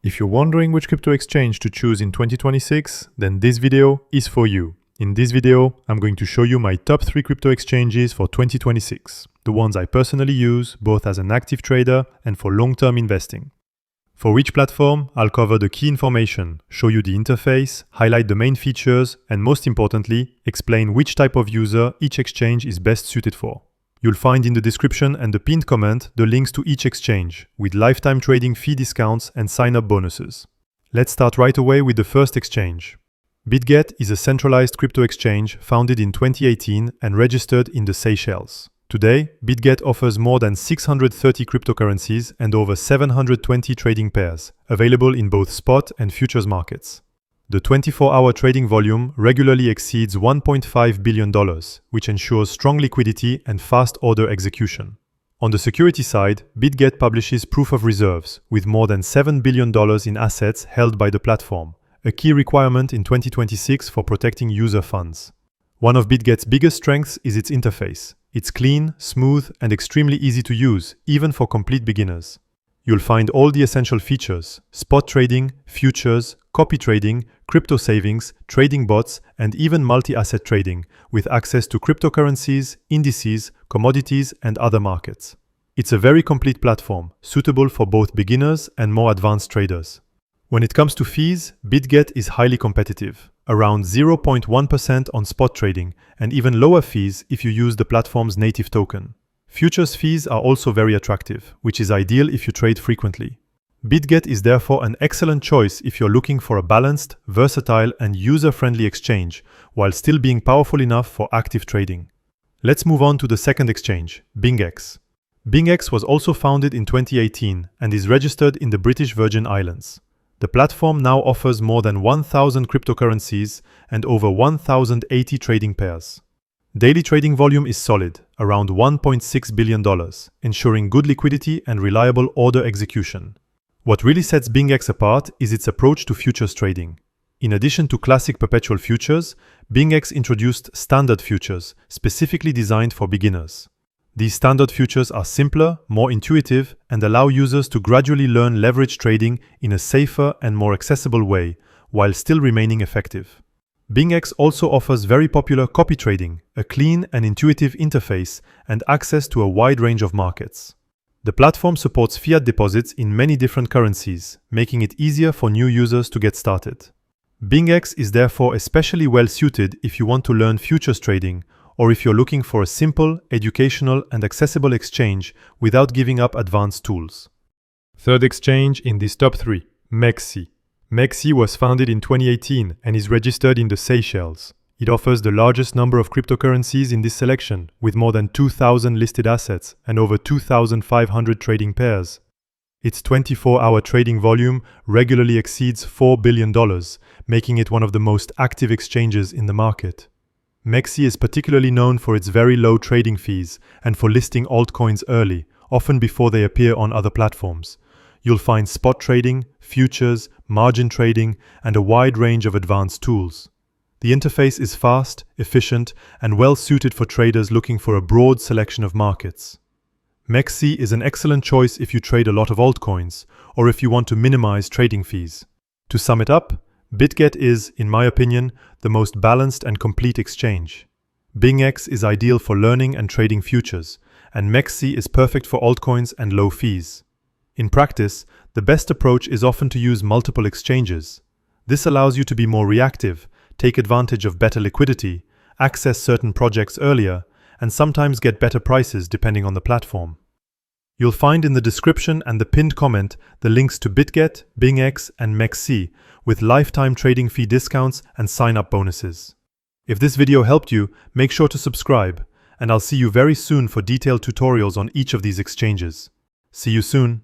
If you're wondering which crypto exchange to choose in 2026, then this video is for you. In this video, I'm going to show you my top 3 crypto exchanges for 2026, the ones I personally use both as an active trader and for long-term investing. For each platform, I'll cover the key information, show you the interface, highlight the main features, and most importantly, explain which type of user each exchange is best suited for. You'll find in the description and the pinned comment the links to each exchange, with lifetime trading fee discounts and sign-up bonuses. Let's start right away with the first exchange. BitGet is a centralized crypto exchange founded in 2018 and registered in the Seychelles. Today, BitGet offers more than 630 cryptocurrencies and over 720 trading pairs, available in both spot and futures markets. The 24-hour trading volume regularly exceeds $1.5 billion, which ensures strong liquidity and fast order execution. On the security side, BitGet publishes proof of reserves, with more than $7 billion in assets held by the platform, a key requirement in 2026 for protecting user funds. One of BitGet's biggest strengths is its interface. It's clean, smooth, and extremely easy to use, even for complete beginners. You'll find all the essential features: spot trading, futures, copy trading, crypto savings, trading bots, and even multi-asset trading, with access to cryptocurrencies, indices, commodities, and other markets. It's a very complete platform, suitable for both beginners and more advanced traders. When it comes to fees, BitGet is highly competitive, around 0.1% on spot trading, and even lower fees if you use the platform's native token. Futures fees are also very attractive, which is ideal if you trade frequently. BitGet is therefore an excellent choice if you're looking for a balanced, versatile, and user-friendly exchange, while still being powerful enough for active trading. Let's move on to the second exchange, BingX. BingX was also founded in 2018 and is registered in the British Virgin Islands. The platform now offers more than 1,000 cryptocurrencies and over 1,080 trading pairs. Daily trading volume is solid, around $1.6 billion, ensuring good liquidity and reliable order execution. What really sets BingX apart is its approach to futures trading. In addition to classic perpetual futures, BingX introduced standard futures, specifically designed for beginners. These standard futures are simpler, more intuitive, and allow users to gradually learn leverage trading in a safer and more accessible way, while still remaining effective. BingX also offers very popular copy trading, a clean and intuitive interface, and access to a wide range of markets. The platform supports fiat deposits in many different currencies, making it easier for new users to get started. BingX is therefore especially well suited if you want to learn futures trading, or if you're looking for a simple, educational, and accessible exchange without giving up advanced tools. Third exchange in this top 3, MEXC. MEXC was founded in 2018 and is registered in the Seychelles. It offers the largest number of cryptocurrencies in this selection, with more than 2,000 listed assets and over 2,500 trading pairs. Its 24-hour trading volume regularly exceeds $4 billion, making it one of the most active exchanges in the market. MEXC is particularly known for its very low trading fees and for listing altcoins early, often before they appear on other platforms. You'll find spot trading, futures, margin trading, and a wide range of advanced tools. The interface is fast, efficient, and well suited for traders looking for a broad selection of markets. MEXC is an excellent choice if you trade a lot of altcoins, or if you want to minimize trading fees. To sum it up, BitGet is, in my opinion, the most balanced and complete exchange. BingX is ideal for learning and trading futures, and MEXC is perfect for altcoins and low fees. In practice, the best approach is often to use multiple exchanges. This allows you to be more reactive, take advantage of better liquidity, access certain projects earlier, and sometimes get better prices depending on the platform. You'll find in the description and the pinned comment the links to BitGet, BingX, and MEXC, with lifetime trading fee discounts and sign-up bonuses. If this video helped you, make sure to subscribe, and I'll see you very soon for detailed tutorials on each of these exchanges. See you soon.